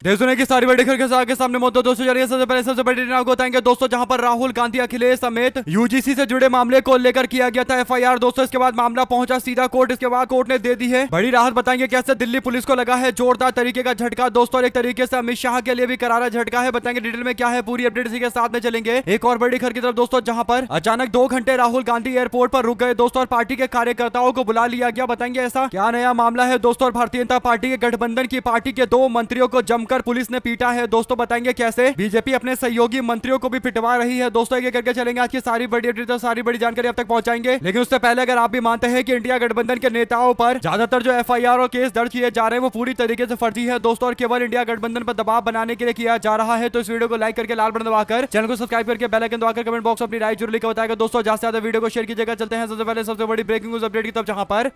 देश दुनिया की सारी बड़ी खबर के आगे सामने मौजूद दोस्तों जानिए सबसे पहले सबसे बड़ी खबर आपको बताएंगे दोस्तों, जहां पर राहुल गांधी अखिलेश समेत यूजीसी से जुड़े मामले को लेकर किया गया था एफआईआर दोस्तों। इसके बाद मामला पहुंचा सीधा कोर्ट। इसके बाद कोर्ट ने दे दी है बड़ी राहत। बताएंगे कैसे दिल्ली पुलिस को लगा है जोरदार तरीके का झटका दोस्तों, और एक तरीके से अमित शाह के लिए भी करारा झटका है। बताएंगे डिटेल में क्या है, पूरी अपडेट इसी के साथ में चलेंगे। एक और बड़ी खबर की तरफ दोस्तों, जहां पर अचानक 2 घंटे राहुल गांधी एयरपोर्ट पर रुक गए दोस्तों, और पार्टी के कार्यकर्ताओं को बुला लिया गया। बताएंगे ऐसा क्या नया मामला है दोस्तों, और भारतीय जनता पार्टी के गठबंधन की पार्टी के 2 मंत्रियों को जमकर पुलिस ने पीटा है दोस्तों। बताएंगे कैसे बीजेपी अपने सहयोगी मंत्रियों को भी पिटवा रही है दोस्तों। ये करके चलेंगे आज की सारी बड़ी अपडेट, सारी बड़ी जानकारी अब तक पहुंचाएंगे। लेकिन उससे पहले अगर आप भी मानते हैं कि इंडिया गठबंधन के नेताओं पर ज्यादातर जो एफआईआर और केस दर्ज किए जा रहे हैं वो पूरी तरीके से फर्जी है दोस्तों, और केवल इंडिया गठबंधन पर दबाव बनाने के लिए किया जा रहा है, तो इस वीडियो को लाइक करके लाल बटन दबाकर चैनल को सब्सक्राइब करके बेल आइकन दबाकर कमेंट बॉक्स में अपनी राय जरूर लिखकर बताएगा दोस्तों। ज्यादा से ज्यादा वीडियो को शेयर कीजिएगा। चलते हैं सबसे पहले सबसे बड़ी ब्रेकिंग न्यूज अपडेट की तरफ, जहां पर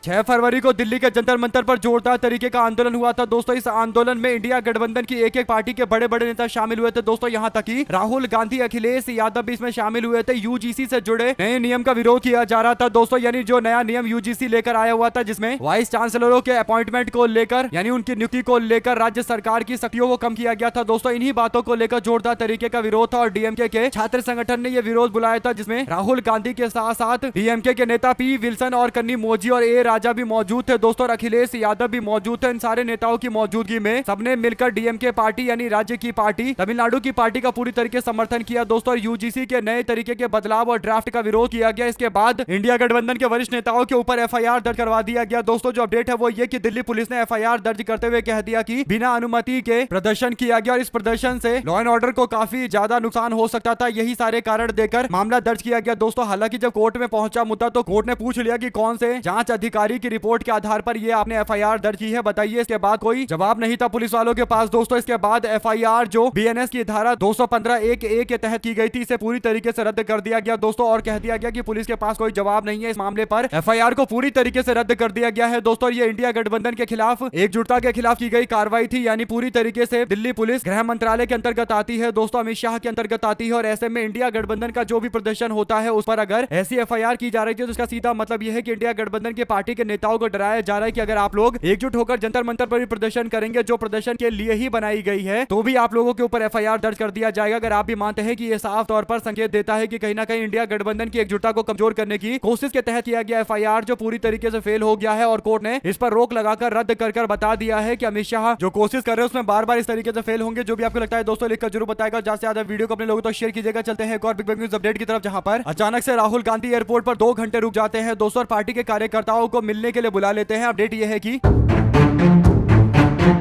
6 फरवरी को दिल्ली के जंतर मंतर पर जोरदार तरीके का आंदोलन हुआ था दोस्तों। इस आंदोलन में इंडिया गठबंधन की एक एक पार्टी के बड़े बड़े नेता शामिल हुए थे दोस्तों, यहां तक कि राहुल गांधी अखिलेश यादव भी इसमें शामिल हुए थे। यूजीसी से जुड़े नए नियम का विरोध किया जा रहा था दोस्तों, यानी जो नया नियम यूजीसी लेकर आया हुआ था, जिसमें वाइस चांसलरों के अपॉइंटमेंट को लेकर यानी उनकी नियुक्ति को लेकर राज्य सरकार की शक्तियों को कम किया गया था दोस्तों। इन्हीं बातों को लेकर जोरदार तरीके का विरोध था, और डीएमके के छात्र संगठन ने यह विरोध बुलाया था, जिसमें राहुल गांधी के साथ साथ डीएमके के नेता पी विल्सन और कन्नी मोजी और ए राजा भी मौजूद थे दोस्तों, और अखिलेश यादव भी मौजूद थे। इन सारे नेताओं की मौजूदगी में सबने मिलकर डीएमके पार्टी यानी राज्य की पार्टी तमिलनाडु की पार्टी का पूरी तरीके से समर्थन किया दोस्तों, और यूजीसी के नए तरीके के बदलाव और ड्राफ्ट का विरोध किया गया। इसके बाद इंडिया गठबंधन के वरिष्ठ नेताओं के ऊपर एफआईआर दर्ज करवा दिया गया दोस्तों। जो अपडेट है वो ये कि दिल्ली पुलिस ने एफआईआर दर्ज करते हुए कह दिया कि बिना अनुमति के प्रदर्शन किया गया, और इस प्रदर्शन से लॉ एंड ऑर्डर को काफी ज्यादा नुकसान हो सकता था। यही सारे कारण देकर मामला दर्ज किया गया दोस्तों। हालांकि जब कोर्ट में पहुंचा मुद्दा, तो कोर्ट ने पूछ लिया कि कौन से जांच अधिकारी की रिपोर्ट के आधार पर ये आपने एफआईआर दर्ज की है, बताइए। इसके बाद कोई जवाब नहीं था पुलिस वालों के पास दोस्तों। इसके बाद एफआईआर जो बीएनएस की धारा 215(1)(a) के तहत की गई थी, इसे पूरी तरीके से रद्द कर दिया गया दोस्तों, और कह दिया गया कि पुलिस के पास कोई जवाब नहीं है इस मामले पर। एफआईआर को पूरी तरीके से रद्द कर दिया गया है दोस्तों। ये इंडिया गठबंधन के खिलाफ एकजुटता के खिलाफ की गई कार्रवाई थी, यानी पूरी तरीके से दिल्ली पुलिस गृह मंत्रालय के अंतर्गत आती है दोस्तों, अमित शाह के अंतर्गत आती है, और ऐसे में इंडिया गठबंधन का जो भी प्रदर्शन होता है उस पर अगर ऐसी एफआईआर की जा रही है, तो इसका सीधा मतलब यह है कि इंडिया गठबंधन के पार्टी के नेताओं को डराया जा रहा है कि अगर आप लोग एकजुट होकर जंतर मंतर पर भी प्रदर्शन करेंगे, जो प्रदर्शन के लिए ही बनाई गई है, तो भी आप लोगों के ऊपर एफआईआर दर्ज कर दिया जाएगा। अगर आप भी मानते हैं कि यह साफ तौर पर संकेत देता है कि कहीं ना कहीं इंडिया गठबंधन की एकजुटता को कमजोर करने की कोशिश के तहत किया गया एफआईआर जो पूरी तरीके से फेल हो गया है, और कोर्ट ने इस पर रोक लगाकर रद्द कर बता दिया है कि अमित शाह जो कोशिश कर रहे हैं उसमें बार बार इस तरीके से फेल होंगे। जो भी आपको लगता है दोस्तों लिखकर जरूर बताएगा। ज्यादा से ज्यादा वीडियो को अपने लोगों तक शेयर कीजिएगा। चलते हैं एक और बिग न्यूज अपडेट की तरफ, जहां पर अचानक से राहुल गांधी एयरपोर्ट पर 2 घंटे रुक जाते हैं दोस्तों, और पार्टी के कार्यकर्ताओं को मिलने के लिए बुला लेते हैं। अपडेट यह है कि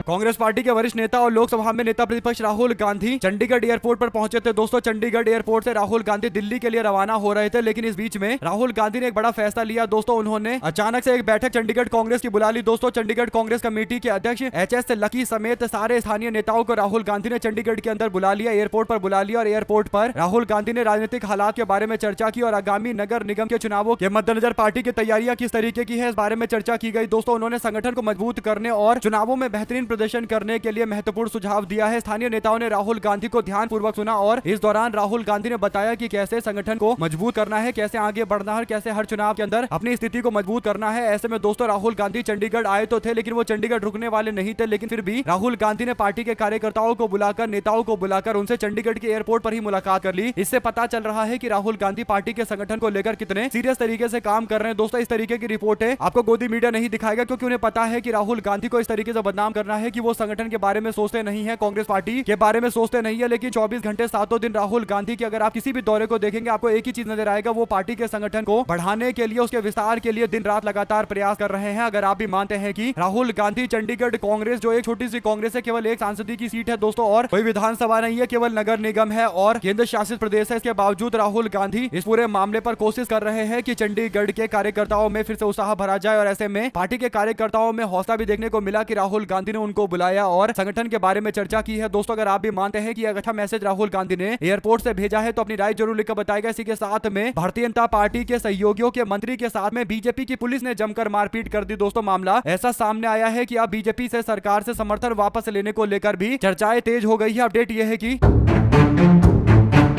कांग्रेस पार्टी के वरिष्ठ नेता और लोकसभा में नेता प्रतिपक्ष राहुल गांधी चंडीगढ़ एयरपोर्ट पर पहुंचे थे दोस्तों। चंडीगढ़ एयरपोर्ट से राहुल गांधी दिल्ली के लिए रवाना हो रहे थे, लेकिन इस बीच में राहुल गांधी ने एक बड़ा फैसला लिया दोस्तों। उन्होंने अचानक से एक बैठक चंडीगढ़ कांग्रेस की बुला ली दोस्तों। चंडीगढ़ कांग्रेस कमेटी के अध्यक्ष एच.एस. लकी समेत सारे स्थानीय नेताओं को राहुल गांधी ने चंडीगढ़ के अंदर बुला लिया, एयरपोर्ट पर बुला लिया, और एयरपोर्ट पर राहुल गांधी ने राजनीतिक हालात के बारे में चर्चा की, और आगामी नगर निगम के चुनावों के मद्देनजर पार्टी की तैयारियां किस तरीके की है इस बारे में चर्चा की गई दोस्तों। उन्होंने संगठन को मजबूत करने और चुनावों में बेहतरीन प्रदर्शन करने के लिए महत्वपूर्ण सुझाव दिया है। स्थानीय नेताओं ने राहुल गांधी को ध्यानपूर्वक सुना, और इस दौरान राहुल गांधी ने बताया कि कैसे संगठन को मजबूत करना है, कैसे आगे बढ़ना है, कैसे हर चुनाव के अंदर अपनी स्थिति को मजबूत करना है। ऐसे में दोस्तों राहुल गांधी चंडीगढ़ आए तो थे, लेकिन वो चंडीगढ़ रुकने वाले नहीं थे, लेकिन फिर भी राहुल गांधी ने पार्टी के कार्यकर्ताओं को बुलाकर, नेताओं को बुलाकर उनसे चंडीगढ़ के एयरपोर्ट पर ही मुलाकात कर ली। इससे पता चल रहा है कि राहुल गांधी पार्टी के संगठन को लेकर कितने सीरियस तरीके से काम कर रहे हैं दोस्तों। इस तरीके की रिपोर्टें आपको गोदी मीडिया नहीं दिखाएगा, क्योंकि उन्हें पता है कि राहुल गांधी को इस तरीके से बदनाम करना है कि वो संगठन के बारे में सोचते नहीं है, कांग्रेस पार्टी के बारे में सोचते नहीं है। लेकिन 24 घंटे 7 दिन राहुल गांधी की अगर आप किसी भी दौरे को देखेंगे, आपको एक ही चीज नजर आएगा, वो पार्टी के संगठन को बढ़ाने के लिए, उसके विस्तार के लिए दिन रात लगातार प्रयास कर रहे हैं। अगर आप भी मानते हैं कि राहुल गांधी चंडीगढ़ कांग्रेस जो एक छोटी सी कांग्रेस है, केवल एक सांसदीय की सीट है दोस्तों, और कोई विधानसभा नहीं है, केवल नगर निगम है और केंद्र शासित प्रदेश है, इसके बावजूद राहुल गांधी इस पूरे मामले पर कोशिश कर रहे हैं कि चंडीगढ़ के कार्यकर्ताओं में फिर से उत्साह भरा जाए। और ऐसे में पार्टी के कार्यकर्ताओं में हौसला भी देखने को मिला कि राहुल गांधी ने उनको बुलाया और संगठन के बारे में चर्चा की है दोस्तों। अगर आप भी मानते हैं कि अच्छा मैसेज राहुल गांधी ने एयरपोर्ट से भेजा है, तो अपनी राय जरूर लिखकर बताएगा। इसी के साथ में भारतीय जनता पार्टी के सहयोगियों के मंत्री के साथ में बीजेपी की पुलिस ने जमकर मारपीट कर दी दोस्तों। मामला ऐसा सामने आया है कि अब बीजेपी से सरकार से समर्थन वापस लेने को लेकर भी चर्चाएं तेज हो गई है। अपडेट यह है कि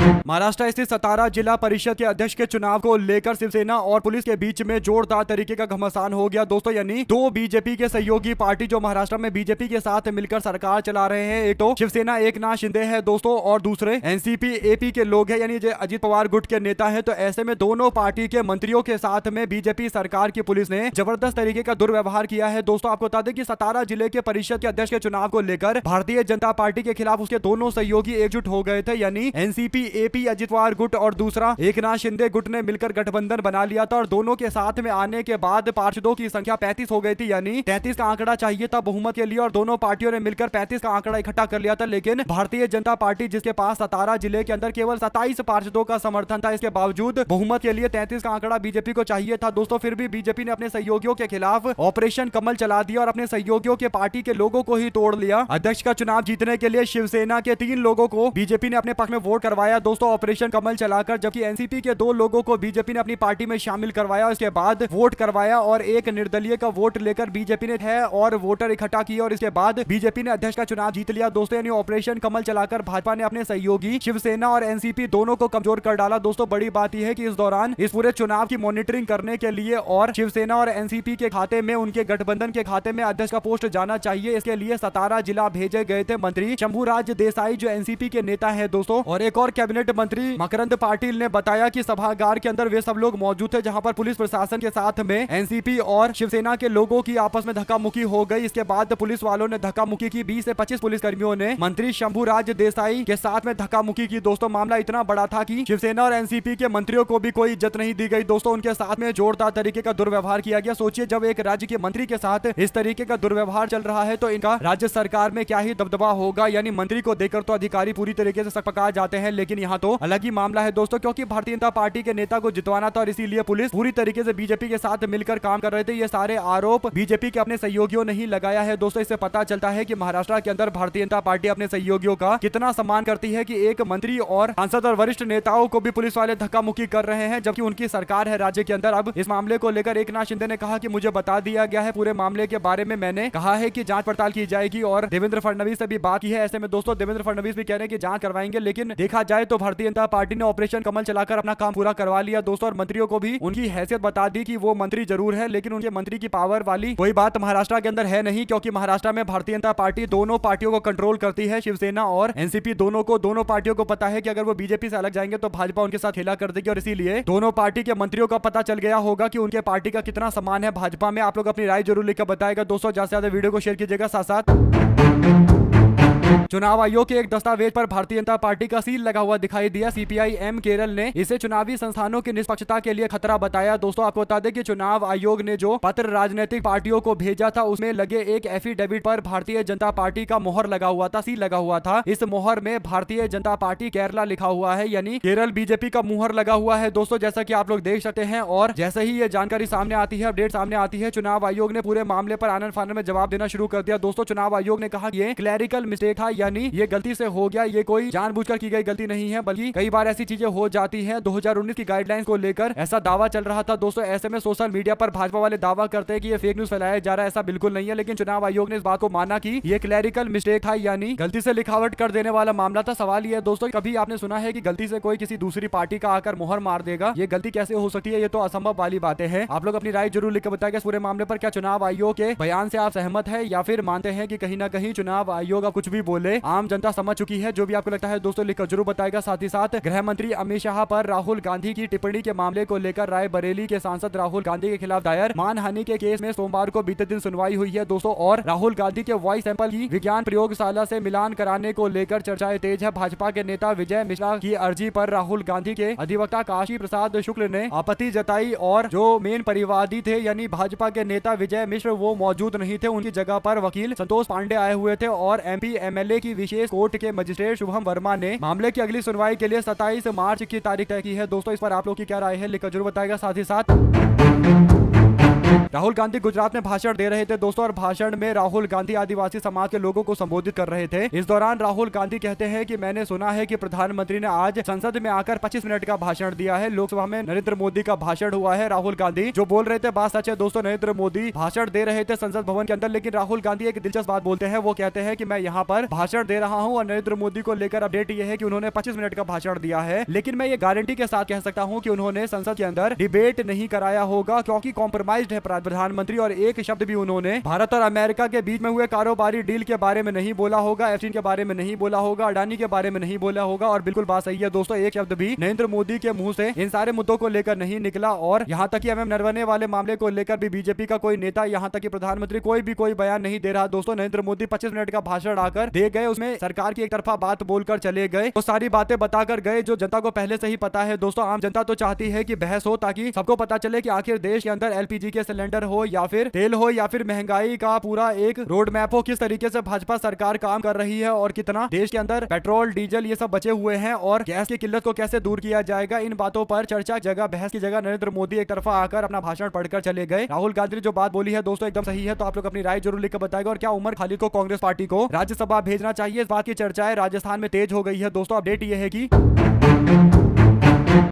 महाराष्ट्र स्थित सतारा जिला परिषद के अध्यक्ष के चुनाव को लेकर शिवसेना और पुलिस के बीच में जोरदार तरीके का घमासान हो गया दोस्तों। यानी दो बीजेपी के सहयोगी पार्टी जो महाराष्ट्र में बीजेपी के साथ मिलकर सरकार चला रहे हैं, एक तो शिवसेना एकनाथ शिंदे है दोस्तों और दूसरे एनसीपी एपी के लोग हैं, यानी अजित पवार गुट के नेता है। तो ऐसे में दोनों पार्टी के मंत्रियों के साथ में बीजेपी सरकार की पुलिस ने जबरदस्त तरीके का दुर्व्यवहार किया है दोस्तों। आपको बता दें कि सतारा जिले के परिषद के अध्यक्ष के चुनाव को लेकर भारतीय जनता पार्टी के खिलाफ उसके दोनों सहयोगी एकजुट हो गए थे, यानी एनसीपी एपी अजित पवार गुट और दूसरा एकनाथ शिंदे गुट ने मिलकर गठबंधन बना लिया था। और दोनों के साथ में आने के बाद पार्षदों की संख्या 35 हो गई थी, यानी 33 का आंकड़ा चाहिए था बहुमत के लिए और दोनों पार्टियों ने मिलकर 35 का आंकड़ा इकट्ठा कर लिया था। लेकिन भारतीय जनता पार्टी जिसके पास सतारा जिले के अंदर केवल 27 पार्षदों का समर्थन था, इसके बावजूद बहुमत के लिए 33 का आंकड़ा बीजेपी को चाहिए था दोस्तों। फिर भी बीजेपी ने अपने सहयोगियों के खिलाफ ऑपरेशन कमल चला दिया और अपने सहयोगियों के पार्टी के लोगों को ही तोड़ लिया। अध्यक्ष का चुनाव जीतने के लिए शिवसेना के 3 लोगों को बीजेपी ने अपने पक्ष में वोट करवाया दोस्तों ऑपरेशन कमल चलाकर, जबकि एनसीपी के 2 लोगों को बीजेपी ने अपनी पार्टी में शामिल करवाया, इसके बाद वोट करवाया और एक निर्दलीय का वोट लेकर बीजेपी ने है और वोटर इकट्ठा किए और इसके बाद बीजेपी ने अध्यक्ष का चुनाव जीत लिया दोस्तों। यानी ऑपरेशन कमल चलाकर भाजपा ने अपने सहयोगी शिवसेना और एनसीपी दोनों को कमजोर कर डाला दोस्तों। बड़ी बात यह है कि इस दौरान इस पूरे चुनाव की मॉनिटरिंग करने के लिए और शिवसेना और एनसीपी के खाते में, उनके गठबंधन के खाते में अध्यक्ष का पोस्ट जाना चाहिए, इसके लिए सतारा जिला भेजे गए थे मंत्री शंभूराज देसाई जो एनसीपी के नेता है दोस्तों। और एक और कैबिनेट मंत्री मकरंद पाटिल ने बताया कि सभागार के अंदर वे सब लोग मौजूद थे जहां पर पुलिस प्रशासन के साथ में एनसीपी और शिवसेना के लोगों की आपस में धक्का मुक्की हो गई। इसके बाद पुलिस वालों ने धक्का मुक्की की, 20 से 25 पुलिस कर्मियों ने मंत्री शंभूराज देसाई के साथ में धक्का मुक्की की दोस्तों। मामला इतना बड़ा था कि शिवसेना और एनसीपी के मंत्रियों को भी कोई इज्जत नहीं दी गई दोस्तों, उनके साथ में जोरदार तरीके का दुर्व्यवहार किया गया। सोचिए जब एक राज्य के मंत्री के साथ इस तरीके का दुर्व्यवहार चल रहा है तो इनका राज्य सरकार में क्या ही दबदबा होगा। यानी मंत्री को देखकर तो अधिकारी पूरी तरीके से सकपका जाते हैं, लेकिन यहाँ तो अलग ही मामला है दोस्तों, क्योंकि भारतीय जनता पार्टी के नेता को जितवाना था और इसीलिए पुलिस पूरी तरीके से बीजेपी के साथ मिलकर काम कर रहे थे। ये सारे आरोप बीजेपी के अपने सहयोगियों ने ही लगाया है दोस्तों। इससे पता चलता है कि महाराष्ट्र के अंदर भारतीय जनता पार्टी अपने सहयोगियों का कितना सम्मान करती है कि एक मंत्री और सांसद और वरिष्ठ नेताओं को भी पुलिस वाले धक्का मुक्की कर रहे हैं, जबकि उनकी सरकार है राज्य के अंदर। अब इस मामले को लेकर एकनाथ शिंदे ने कहा कि मुझे बता दिया गया है, पूरे मामले के बारे में मैंने कहा है कि जांच पड़ताल की जाएगी और देवेंद्र फडणवीस से भी बात की है। ऐसे में दोस्तों देवेंद्र फडणवीस भी कह रहे हैं कि जांच करवाएंगे, लेकिन देखा जाए तो भारतीय जनता पार्टी ने ऑपरेशन कमल चलाकर अपना काम पूरा करवा लिया दोस्तों। और मंत्रियों को भी उनकी हैसियत बता दी कि वो मंत्री जरूर है, लेकिन उनके मंत्री की पावर वाली कोई बात महाराष्ट्र के अंदर है नहीं, क्योंकि महाराष्ट्र में भारतीय जनता पार्टी दोनों पार्टियों को कंट्रोल करती है, शिवसेना और एनसीपी दोनों को। दोनों पार्टियों को पता है कि अगर वो बीजेपी से अलग जाएंगे तो भाजपा उनके साथ खेला कर देगी और इसीलिए दोनों पार्टी के मंत्रियों का पता चल गया होगा कि उनके पार्टी का कितना सम्मान है भाजपा में। आप लोग अपनी राय जरूर लिखकर बताएगा दोस्तों, ज्यादा से ज्यादा वीडियो को शेयर कीजिएगा। साथ साथ चुनाव आयोग के एक दस्तावेज पर भारतीय जनता पार्टी का सील लगा हुआ दिखाई दिया। सीपीआई एम केरल ने इसे चुनावी संस्थानों की निष्पक्षता के लिए खतरा बताया दोस्तों। आपको बता दें कि चुनाव आयोग ने जो पत्र राजनीतिक पार्टियों को भेजा था उसमें लगे एक एफिडेविट पर भारतीय जनता पार्टी का मोहर लगा हुआ था, सील लगा हुआ था। इस मोहर में भारतीय जनता पार्टी केरला लिखा हुआ है, यानी केरल बीजेपी का मोहर लगा हुआ है दोस्तों, जैसा कि आप लोग देख सकते हैं। और जैसे ही ये जानकारी सामने आती है, अपडेट सामने आती है, चुनाव आयोग ने पूरे मामले पर आनन फानन में जवाब देना शुरू कर दिया दोस्तों। चुनाव आयोग ने कहा कि ये क्लैरिकल मिस्टेक था, यानी ये गलती से हो गया, ये कोई जानबूझकर की गई गलती नहीं है, बल्कि कई बार ऐसी चीजें हो जाती हैं। 2019 की गाइडलाइंस को लेकर ऐसा दावा चल रहा था दोस्तों। ऐसे में सोशल मीडिया पर भाजपा वाले दावा करते हैं कि ये फेक न्यूज फैलाया जा रहा है, ऐसा बिल्कुल नहीं है। लेकिन चुनाव आयोग ने इस बात को माना कि ये क्लैरिकल मिस्टेक था, यानी गलती से लिखावट कर देने वाला मामला था। सवाल ये है दोस्तों, कभी आपने सुना है कि गलती से कोई किसी दूसरी पार्टी का आकर मोहर मार देगा? ये गलती कैसे हो सकती है? ये तो असंभव वाली बातें हैं। आप लोग अपनी राय जरूर लिखकर बताएगा इस पूरे मामले पर। क्या चुनाव आयोग के बयान से आप सहमत है या फिर मानते हैं कि कहीं ना कहीं चुनाव आयोग अब कुछ भी बोले आम जनता समझ चुकी है? जो भी आपको लगता है दोस्तों लिखकर जरूर बताएगा। साथ ही साथ गृह मंत्री अमित शाह पर राहुल गांधी की टिप्पणी के मामले को लेकर रायबरेली के सांसद राहुल गांधी के खिलाफ दायर मानहानि के केस में सोमवार को बीते दिन सुनवाई हुई है दोस्तों। और राहुल गांधी के वॉइस सैंपल की विज्ञान प्रयोगशाला से मिलान कराने को लेकर चर्चाएं तेज है। भाजपा के नेता विजय मिश्रा की अर्जी पर राहुल गांधी के अधिवक्ता काशी प्रसाद शुक्ल ने आपत्ति जताई और जो मेन परिवादी थे यानी भाजपा के नेता विजय मिश्र वो मौजूद नहीं थे। उनकी जगह पर वकील संतोष पांडे आए हुए थे और एमपी एमएलए की विशेष कोर्ट के मजिस्ट्रेट शुभम वर्मा ने मामले की अगली सुनवाई के लिए 27 मार्च की तारीख तय की है दोस्तों। इस पर आप लोग की क्या राय है लिखकर जरूर बताएगा। साथ ही साथ राहुल गांधी गुजरात में भाषण दे रहे थे दोस्तों, और भाषण में राहुल गांधी आदिवासी समाज के लोगों को संबोधित कर रहे थे। इस दौरान राहुल गांधी कहते हैं कि मैंने सुना है कि प्रधानमंत्री ने आज संसद में आकर 25 मिनट का भाषण दिया है। लोकसभा में नरेंद्र मोदी का भाषण हुआ है। राहुल गांधी जो बोल रहे थे बात सच है दोस्तों, नरेंद्र मोदी भाषण दे रहे थे संसद भवन के अंदर, लेकिन राहुल गांधी एक दिलचस्प बात बोलते हैं। वो कहते हैं कि मैं यहाँ पर भाषण दे रहा हूँ और नरेंद्र मोदी को लेकर अपडेट ये है कि उन्होंने 25 मिनट का भाषण दिया है, लेकिन मैं ये गारंटी के साथ कह सकता हूँ कि उन्होंने संसद के अंदर डिबेट नहीं कराया होगा, क्योंकि कॉम्प्रोमाइज्ड है प्रधानमंत्री। और एक शब्द भी उन्होंने भारत और अमेरिका के बीच में हुए कारोबारी डील के बारे में नहीं बोला होगा, एफसीन के बारे में नहीं बोला होगा, अडानी के बारे में नहीं बोला होगा। और बिल्कुल बात सही है दोस्तों, एक शब्द भी नरेंद्र मोदी के मुंह से इन सारे मुद्दों को लेकर नहीं निकला। और यहाँ तक कि एमएम नरवणे वाले मामले को लेकर भी बीजेपी का कोई नेता, यहाँ तक कि प्रधानमंत्री कोई बयान नहीं दे रहा दोस्तों। नरेंद्र मोदी 25 मिनट का भाषण आकर दे गए, उसमें सरकार की एक तरफा बात बोलकर चले गए, वो सारी बातें बताकर गए जो जनता को पहले से ही पता है दोस्तों। आम जनता तो चाहती है कि बहस हो, ताकि सबको पता चले कि आखिर देश के अंदर एलपीजी के सिलेंडर हो या फिर तेल हो या फिर महंगाई का पूरा एक रोड मैप हो, किस तरीके से भाजपा सरकार काम कर रही है और कितना देश के अंदर पेट्रोल डीजल ये सब बचे हुए हैं और गैस की किल्लत को कैसे दूर किया जाएगा। इन बातों पर चर्चा जगह बहस की जगह नरेंद्र मोदी एक तरफा आकर अपना भाषण पढ़कर चले गए। राहुल गांधी ने जो बात बोली है दोस्तों एकदम सही है, तो आप लोग अपनी राय जरूर लिखकर बताएगा। और क्या उमर खालिद को कांग्रेस पार्टी को राज्यसभा भेजना चाहिए, इस बात की चर्चाएं राजस्थान में तेज हो गई है दोस्तों। अपडेट ये है कि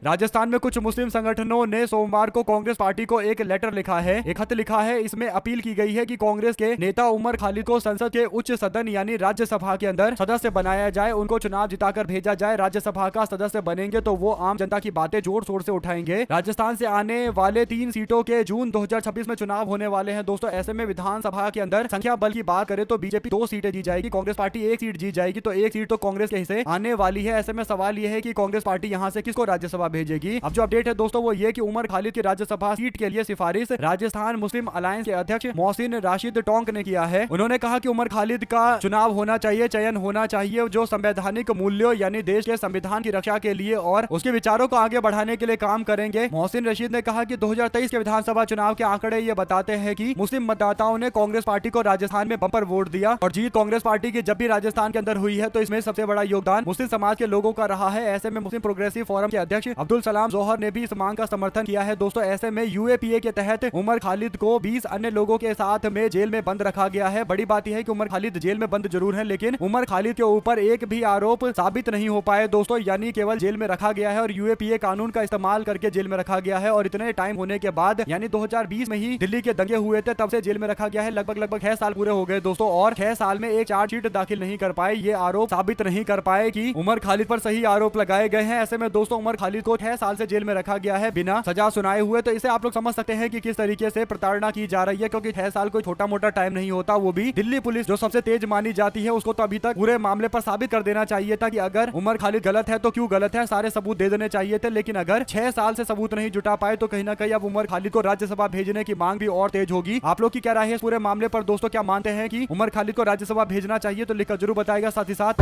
राजस्थान में कुछ मुस्लिम संगठनों ने सोमवार को कांग्रेस पार्टी को एक लेटर लिखा है, एक खत लिखा है। इसमें अपील की गई है कि कांग्रेस के नेता उमर खालिद को संसद के उच्च सदन यानी राज्यसभा के अंदर सदस्य बनाया जाए, उनको चुनाव जिताकर भेजा जाए। राज्यसभा का सदस्य बनेंगे तो वो आम जनता की बातें जोर शोर से उठाएंगे। राजस्थान से आने वाले 3 सीटों के जून 2026 में चुनाव होने वाले हैं दोस्तों। ऐसे में विधानसभा के अंदर संख्या बल की बात करें तो बीजेपी 2 सीटें जीत जाएगी, कांग्रेस पार्टी 1 सीट जीत जाएगी, तो 1 सीट तो कांग्रेस के हिस्से आने वाली है। ऐसे में सवाल यह है कि कांग्रेस पार्टी यहाँ से किसको राज्यसभा भेजेगी। अब जो अपडेट है दोस्तों वो ये कि उमर खालिद की राज्यसभा सीट के लिए सिफारिश राजस्थान मुस्लिम अलायंस के अध्यक्ष मोहसिन राशिद टोंक ने किया है। उन्होंने कहा कि उमर खालिद का चुनाव होना चाहिए, चयन होना चाहिए, जो संवैधानिक मूल्यों यानी देश के संविधान की रक्षा के लिए और उसके विचारों को आगे बढ़ाने के लिए काम करेंगे। मोहसिन रशीद ने कहा कि 2023 के विधानसभा चुनाव के आंकड़े ये बताते हैं कि मुस्लिम मतदाताओं ने कांग्रेस पार्टी को राजस्थान में बम्पर वोट दिया और जीत कांग्रेस पार्टी की जब भी राजस्थान के अंदर हुई है तो इसमें सबसे बड़ा योगदान मुस्लिम समाज के लोगों का रहा है। ऐसे में मुस्लिम प्रोग्रेसिव फोरम के अध्यक्ष अब्दुल सलाम जोहर ने भी इस मांग का समर्थन किया है दोस्तों। ऐसे में यूएपीए के तहत उमर खालिद को 20 अन्य लोगों के साथ में जेल में बंद रखा गया है। बड़ी बात यह है कि उमर खालिद जेल में बंद जरूर है, लेकिन उमर खालिद के ऊपर एक भी आरोप साबित नहीं हो पाए दोस्तों, यानी केवल जेल में रखा गया है और यूएपीए कानून का इस्तेमाल करके जेल में रखा गया है। और इतने टाइम होने के बाद यानी 2020 में ही दिल्ली के दंगे हुए थे, तब से जेल में रखा गया है। लगभग 6 साल पूरे हो गए दोस्तों, और 6 साल में एक चार्जशीट दाखिल नहीं कर पाए, ये आरोप साबित नहीं कर पाए कि उमर खालिद पर सही आरोप लगाए गए हैं। ऐसे में दोस्तों उमर खालिद को 6 साल से जेल में रखा गया है बिना सजा सुनाए हुए। तो इसे आप लोग समझ सकते हैं कि किस तरीके से प्रताड़ना की जा रही है, क्योंकि 6 साल कोई छोटा मोटा टाइम नहीं होता। वो भी दिल्ली पुलिस जो सबसे तेज मानी जाती है, उसको तो अभी तक पूरे मामले पर साबित कर देना चाहिए था कि अगर उमर खालिद गलत है तो क्यों गलत है, सारे सबूत दे देने चाहिए थे। लेकिन अगर 6 साल से सबूत नहीं जुटा पाए तो कहीं ना कहीं अब उमर खालिद को राज्यसभा भेजने की मांग भी और तेज होगी। आप लोग की क्या राय है इस पूरे मामले पर दोस्तों? क्या मानते हैं कि उमर खालिद को राज्यसभा भेजना चाहिए? तो लिखकर जरूर बताएगा। साथ ही साथ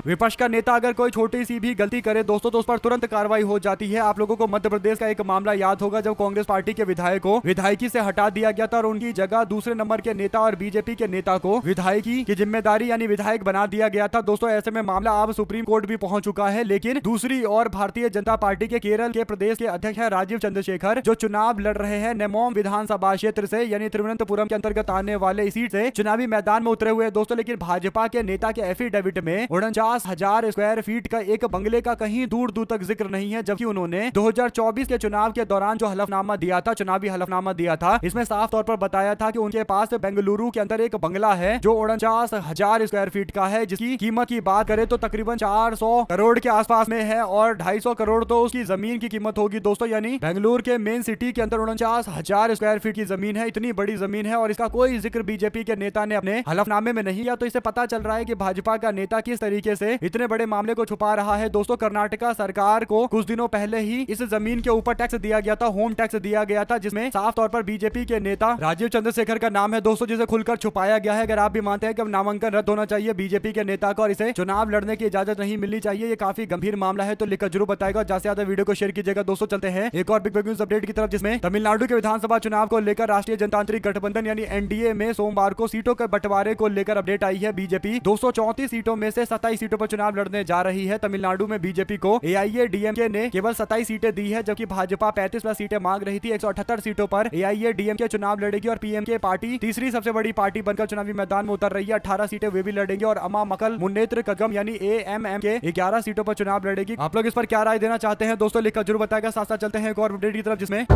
विपक्ष का नेता अगर कोई छोटी सी भी गलती करे दोस्तों तो उस पर तुरंत कार्रवाई हो जाती है। आप लोगों को मध्य प्रदेश का एक मामला याद होगा, जब कांग्रेस पार्टी के विधायक को विधायकी से हटा दिया गया था और उनकी जगह दूसरे नंबर के नेता और बीजेपी के नेता को विधायकी की जिम्मेदारी यानी विधायक बना दिया गया था दोस्तों। ऐसे में मामला अब सुप्रीम कोर्ट भी पहुंच चुका है। लेकिन दूसरी ओर भारतीय जनता पार्टी के केरल के प्रदेश के अध्यक्ष है राजीव चंद्रशेखर, जो चुनाव लड़ रहे हैं नेमोम विधानसभा क्षेत्र से यानी तिरुवनंतपुरम के अंतर्गत आने वाले इस सीट से चुनावी मैदान में उतरे हुए दोस्तों। लेकिन भाजपा के नेता के एफिडेविट में 49,000 स्क्वायर फीट का एक बंगले का कहीं दूर दूर तक जिक्र नहीं है, जबकि उन्होंने 2024 के चुनाव के दौरान जो हलफनामा दिया था, चुनावी हलफनामा दिया था, इसमें साफ तौर पर बताया था कि उनके पास बेंगलुरु के अंदर एक बंगला है जो 49,000 स्क्वायर फीट का है, जिसकी कीमत की बात करें तो तकरीबन 400 करोड़ के आसपास में है और 250 करोड़ तो उसकी जमीन की कीमत होगी दोस्तों। यानी बेंगलुरु के मेन सिटी के अंदर 49,000 स्क्वायर फीट की जमीन है, इतनी बड़ी जमीन है और इसका कोई जिक्र बीजेपी के नेता ने अपने हलफनामे में नहीं किया। तो इससे पता चल रहा है कि भाजपा का नेता किस तरीके से इतने बड़े मामले को छुपा रहा है दोस्तों। कर्नाटका सरकार को कुछ दिनों पहले ही इस जमीन के ऊपर टैक्स दिया गया था, होम टैक्स दिया गया था, जिसमें साफ तौर पर बीजेपी के नेता राजीव चंद्रशेखर का नाम है दोस्तों, जिसे खुलकर छुपाया गया है। अगर आप भी मानते हैं कि नामांकन रद्द होना चाहिए बीजेपी के नेता को और इसे चुनाव लड़ने की इजाजत नहीं मिलनी चाहिए, ये काफी गंभीर मामला है, तो लिखकर जरूर बताएगा। ज्यादा से ज्यादा वीडियो को शेयर कीजिएगा दोस्तों। चलते हैं एक और बिग न्यूज अपडेट की तरफ, जिसमें तमिलनाडु के विधानसभा चुनाव को लेकर राष्ट्रीय जनतांत्रिक गठबंधन यानी एनडीए में सोमवार को सीटों के बंटवारे को लेकर अपडेट आई है। बीजेपी 234 सीटों में से 27 27 सीटों पर चुनाव लड़ने जा रही है। तमिलनाडु में बीजेपी को AIADMK ने केवल 27 सीटें दी है, जबकि भाजपा 35 प्लस सीटें मांग रही थी। 178 सीटों पर AIADMK चुनाव लड़ेगी और PMK पार्टी तीसरी सबसे बड़ी पार्टी बनकर चुनावी मैदान में उतर रही है। 18 सीटें वे भी लड़ेंगे और अमा मकल मुन्नेत्र कगम यानी AMMK 11 सीटों पर चुनाव लड़ेगी। आप लोग इस पर क्या राय देना चाहते हैं दोस्तों, लिखकर जरूर बताएगा। साथ साथ चलते हैं एक और अपडेट की तरफ, जिसमें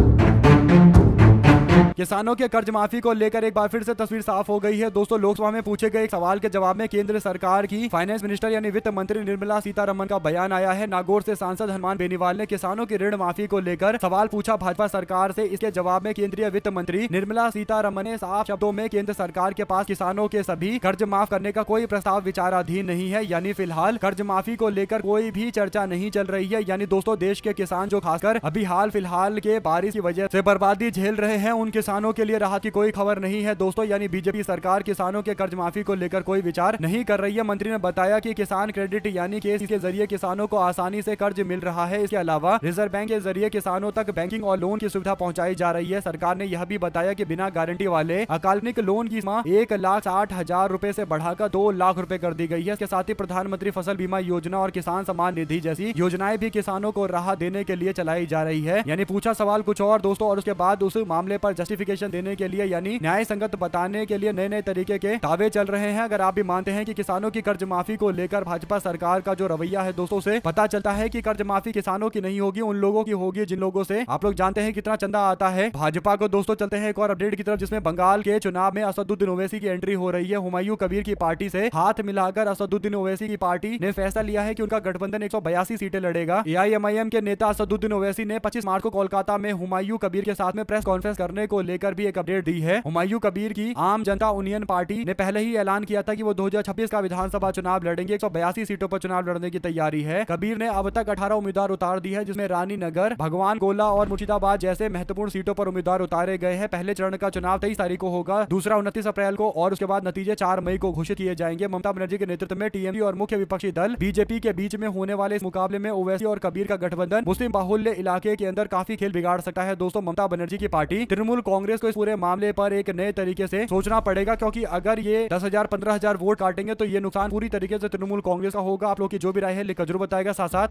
किसानों के कर्ज माफी को लेकर एक बार फिर से तस्वीर साफ हो गई है। दोस्तों, लोकसभा में पूछे गए एक सवाल के जवाब में केंद्र सरकार की फाइनेंस मिनिस्टर यानी वित्त मंत्री निर्मला सीतारमण का बयान आया है। नागौर से सांसद हनुमान बेनीवाल ने किसानों की ऋण माफी को लेकर सवाल पूछा भाजपा सरकार से। इसके जवाब में केंद्रीय वित्त मंत्री निर्मला सीतारमण ने साफ शब्दों में केंद्र सरकार के पास किसानों के सभी कर्ज माफ करने का कोई प्रस्ताव विचाराधीन नहीं है, यानी फिलहाल कर्ज माफी को लेकर कोई भी चर्चा नहीं चल रही है। यानी दोस्तों, देश के किसान जो खासकर अभी हाल फिलहाल के बारिश की वजह से बर्बादी झेल रहे हैं, उन किसानों के लिए राहत की कोई खबर नहीं है दोस्तों। यानी बीजेपी सरकार किसानों के कर्ज माफी को लेकर कोई विचार नहीं कर रही है। मंत्री ने बताया कि किसान क्रेडिट यानी केस के जरिए किसानों को आसानी से कर्ज मिल रहा है। इसके अलावा रिजर्व बैंक के जरिए किसानों तक बैंकिंग और लोन की सुविधा पहुंचाई जा रही है। सरकार ने यह भी बताया कि बिना गारंटी वाले अकाल्पनिक लोन की सीमा 1,60,000 रुपए से बढ़ाकर 2 लाख रुपए कर दी गई है। इसके साथ ही प्रधानमंत्री फसल बीमा योजना और किसान सम्मान निधि जैसी योजनाएं भी किसानों को राहत देने के लिए चलाई जा रही है। यानी पूछा सवाल कुछ और दोस्तों, और उसके बाद उस मामले पर जस्टिफिकेशन देने के लिए यानी न्याय संगत बताने के लिए नए नए तरीके के दावे चल रहे हैं। अगर आप भी मानते हैं कि किसानों की कर्ज माफी को लेकर भाजपा सरकार का जो रवैया है दोस्तों, से पता चलता है कि कर्ज माफी किसानों की नहीं होगी, उन लोगों की होगी जिन लोगों से आप लोग जानते हैं कितना चंदा आता है भाजपा को। दोस्तों, चलते हैं एक और अपडेट की तरफ, जिसमें बंगाल के चुनाव में असदुद्दीन ओवैसी की एंट्री हो रही है। हुमायूं कबीर की पार्टी से हाथ मिलाकर असदुद्दीन ओवैसी की पार्टी ने फैसला लिया है कि उनका गठबंधन 182 सीटें लड़ेगा। AIMIM के नेता असदुद्दीन ओवैसी ने 25 मार्च को कोलकाता में हुमायूं कबीर के साथ में प्रेस कॉन्फ्रेंस करने को लेकर भी एक अपडेट दी है। हुमायूं कबीर की आम जनता यूनियन पार्टी ने पहले ही ऐलान किया था कि वो 2026 का विधानसभा चुनाव लड़ेंगे। 182 सीटों पर चुनाव लड़ने की तैयारी है। कबीर ने अब तक 18 उम्मीदवार उतार दी है, जिसमें रानी नगर, भगवान गोला और मुर्शिदाबाद जैसे महत्वपूर्ण सीटों पर उम्मीदवार उतारे गए हैं। पहले चरण का चुनाव 23 तारीख को होगा, दूसरा 29 अप्रैल को और उसके बाद नतीजे 4 मई को घोषित किए जाएंगे। ममता बनर्जी के नेतृत्व में TMC और मुख्य विपक्षी दल BJP के बीच में होने वाले इस मुकाबले में ओवैसी और कबीर का गठबंधन मुस्लिम बाहुल्य इलाके के अंदर काफी खेल बिगाड़ सकता है। दोस्तों, ममता बनर्जी की पार्टी तृणमूल कांग्रेस को इस पूरे मामले पर एक नए तरीके से सोचना पड़ेगा, क्योंकि अगर ये 10,000 15,000 वोट काटेंगे तो ये नुकसान पूरी तरीके से तृणमूल कांग्रेस का होगा। आप लोग की जो भी राय है लिखकर जरूर बताएगा। साथ साथ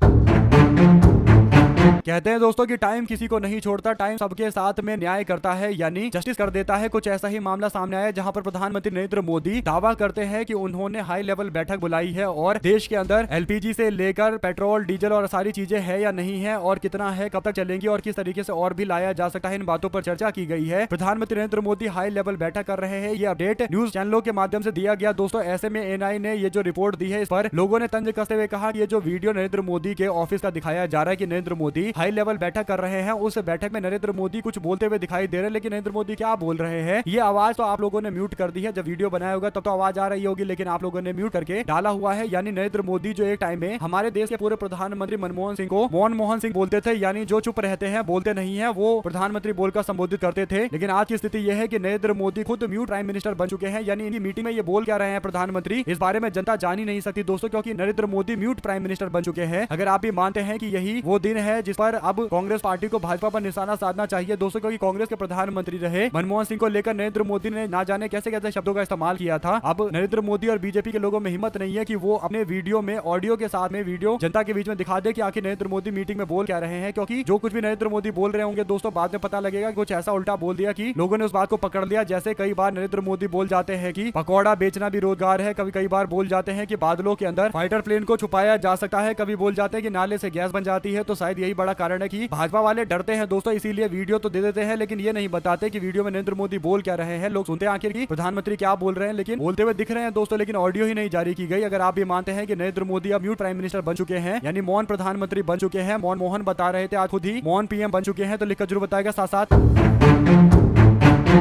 कहते हैं दोस्तों कि टाइम किसी को नहीं छोड़ता, टाइम सबके साथ में न्याय करता है, यानी जस्टिस कर देता है। कुछ ऐसा ही मामला सामने आया जहां पर प्रधानमंत्री नरेंद्र मोदी दावा करते हैं कि उन्होंने हाई लेवल बैठक बुलाई है और देश के अंदर LPG से लेकर पेट्रोल डीजल और सारी चीजें है या नहीं है और कितना है, कब तक चलेंगी और किस तरीके से और भी लाया जा सकता है, इन बातों पर चर्चा की गई है। प्रधानमंत्री नरेंद्र मोदी हाई लेवल बैठक कर रहे हैं, ये अपडेट न्यूज चैनलों के माध्यम से दिया गया दोस्तों। ऐसे में NI ने ये जो रिपोर्ट दी है, इस पर लोगों ने तंज कसते हुए कहा कि ये जो वीडियो नरेंद्र मोदी के ऑफिस का दिखाया जा रहा है कि नरेंद्र मोदी हाई लेवल बैठक कर रहे हैं, उस बैठक में नरेंद्र मोदी कुछ बोलते हुए दिखाई दे रहे हैं, लेकिन नरेंद्र मोदी क्या बोल रहे हैं ये आवाज तो आप लोगों ने म्यूट कर दी है। जब वीडियो बनाया होगा तब तो आवाज आ रही होगी, लेकिन आप लोगों ने म्यूट करके डाला हुआ है। यानी नरेंद्र मोदी जो एक टाइम में हमारे देश के पूर्व प्रधानमंत्री मनमोहन सिंह को मोहन सिंह बोलते थे, यानी जो चुप रहते हैं बोलते नहीं है वो प्रधानमंत्री बोलकर संबोधित करते थे। लेकिन आज की स्थिति यह है कि नरेंद्र मोदी खुद म्यूट प्राइम मिनिस्टर बन चुके हैं। यानी इनकी मीटिंग में ये बोल क्या रहे हैं प्रधानमंत्री, इस बारे में जनता जान ही नहीं सकती दोस्तों, क्योंकि Narendra Modi mute prime minister बन चुके हैं। अगर आप भी मानते हैं कि यही वो दिन है जिस पर अब कांग्रेस पार्टी को भाजपा पर निशाना साधना चाहिए दोस्तों, क्योंकि कांग्रेस के प्रधानमंत्री रहे मनमोहन सिंह को लेकर नरेंद्र मोदी ने ना जाने कैसे कैसे शब्दों का इस्तेमाल किया था। अब नरेंद्र मोदी और बीजेपी के लोगों में हिम्मत नहीं है कि वो अपने वीडियो में ऑडियो के साथ में वीडियो जनता के बीच में दिखा दे कि आखिर नरेंद्र मोदी मीटिंग में बोल क्या रहे हैं, क्योंकि जो कुछ भी नरेंद्र मोदी बोल रहे होंगे दोस्तों बाद में पता लगेगा कुछ ऐसा उल्टा बोल दिया कि लोगों ने उस बात को पकड़ लिया। जैसे कई बार नरेंद्र मोदी बोल जाते हैं कि पकौड़ा बेचना भी रोजगार है, कभी कई बार बोल जाते हैं कि बादलों के अंदर फाइटर प्लेन को छुपाया जा सकता है, कभी बोल जाते हैं कि नाले से गैस बन जाती है। तो शायद यही बड़ा कारण है कि भाजपा वाले डरते हैं दोस्तों, इसीलिए वीडियो तो दे देते हैं लेकिन ये नहीं बताते कि वीडियो में नरेंद्र मोदी बोल क्या रहे हैं। लोग सुनते हैं आखिर की प्रधानमंत्री क्या बोल रहे हैं, लेकिन बोलते हुए दिख रहे हैं दोस्तों, लेकिन ऑडियो ही नहीं जारी की गई। अगर आप भी मानते हैं कि नरेंद्र मोदी अब म्यूट प्राइम मिनिस्टर बन चुके हैं, यानी मौन प्रधानमंत्री बन चुके हैं, मोहन बता रहे थे आज खुद ही मौन PM बन चुके हैं, तो लिखकर जरूर बताएगा। साथ साथ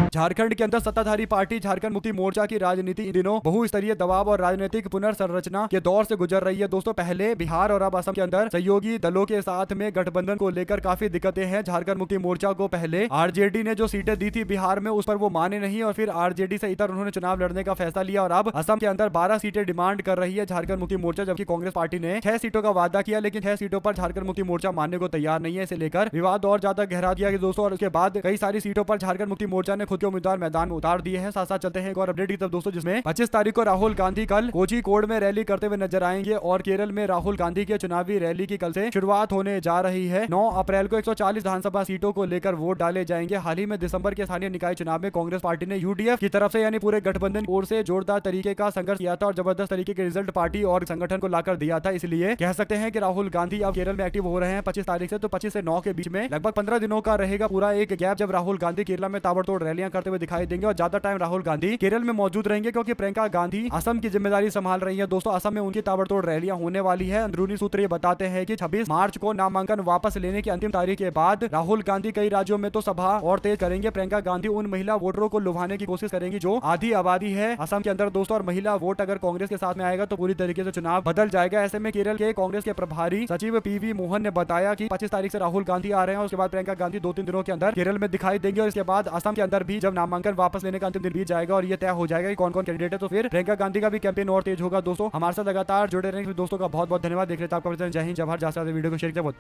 झारखंड के अंदर सत्ताधारी पार्टी झारखंड मुक्ति मोर्चा की राजनीति इन दिनों बहुस्तरीय दबाव और राजनीतिक पुनर्संरचना के दौर से गुजर रही है दोस्तों। पहले बिहार और अब असम के अंदर सहयोगी दलों के साथ में गठबंधन को लेकर काफी दिक्कतें हैं। झारखंड मुक्ति मोर्चा को पहले RJD ने जो सीटें दी थी बिहार में, उस पर वो माने नहीं और फिर RJD से इधर उन्होंने चुनाव लड़ने का फैसला लिया और अब असम के अंदर 12 सीटें डिमांड कर रही है झारखंड मुक्ति मोर्चा, जबकि कांग्रेस पार्टी ने 6 सीटों का वादा किया, लेकिन 6 सीटों पर झारखंड मुक्ति मोर्चा मानने को तैयार नहीं है। इसे लेकर विवाद और ज्यादा गहरा दिया गया दोस्तों, और उसके बाद कई सारी सीटों पर झारखंड मुक्ति मोर्चा ने खुद के उम्मीदवार मैदान में उतार दिए हैं। साथ साथ चलते हैं एक और अपडेट की तरफ दोस्तों, जिसमें 25 तारीख को राहुल गांधी कल कोझिकोड में रैली करते हुए नजर आएंगे और केरल में राहुल गांधी के चुनावी रैली की कल से शुरुआत होने जा रही है। 9 अप्रैल को 140 विधानसभा सीटों को लेकर वोट डाले जाएंगे। हाल ही में दिसंबर के स्थानीय निकाय चुनाव में कांग्रेस पार्टी ने यूडीएफ की तरफ से यानी पूरे गठबंधन की ओर से जोरदार तरीके का संघर्ष किया था और जबरदस्त तरीके के रिजल्ट पार्टी और संगठन को लाकर दिया था। इसलिए कह सकते हैं कि राहुल गांधी अब केरल में एक्टिव हो रहे हैं 25 तारीख से। तो 25 से 9 के बीच में लगभग 15 दिनों का रहेगा पूरा एक गैप, जब राहुल गांधी केरल में ताबड़तोड़ रैलियां करते हुए दिखाई देंगे और ज्यादा टाइम राहुल गांधी केरल में मौजूद रहेंगे, क्योंकि प्रियंका गांधी असम की जिम्मेदारी संभाल रही है। दोस्तों असम में उनकी ताबड़तोड़ रैलियां होने वाली है। अंदरूनी सूत्र ये बताते हैं कि 26 मार्च को नामांकन वापस लेने की अंतिम तारीख के बाद राहुल गांधी कई राज्यों में तो सभा और तेज करेंगे। प्रियंका गांधी उन महिला वोटरों को लुभाने की कोशिश करेंगी जो आधी आबादी है असम के अंदर दोस्तों, और महिला वोट अगर कांग्रेस के साथ में आएगा तो पूरी तरीके से चुनाव बदल जाएगा। ऐसे में केरल के कांग्रेस के प्रभारी सचिव पीवी मोहन ने बताया कि 25 तारीख से राहुल गांधी आ रहे हैं और उसके बाद प्रियंका गांधी 2-3 दिनों के अंदर केरल में दिखाई देंगे और इसके बाद असम के अंदर भी जब नामांकन वापस लेने का अंतिम दिन बीत जाएगा और ये तय हो जाएगा कि कौन कौन कैंडिडेट है, तो फिर प्रियंका गांधी का भी कैंपेन और तेज होगा। दोस्तों हमारे साथ लगातार जुड़े रहेंगे। दोस्तों का बहुत बहुत धन्यवाद। देख रहे थे आपका जय हिंद जय भारत। वीडियो को शेयर किया बहुत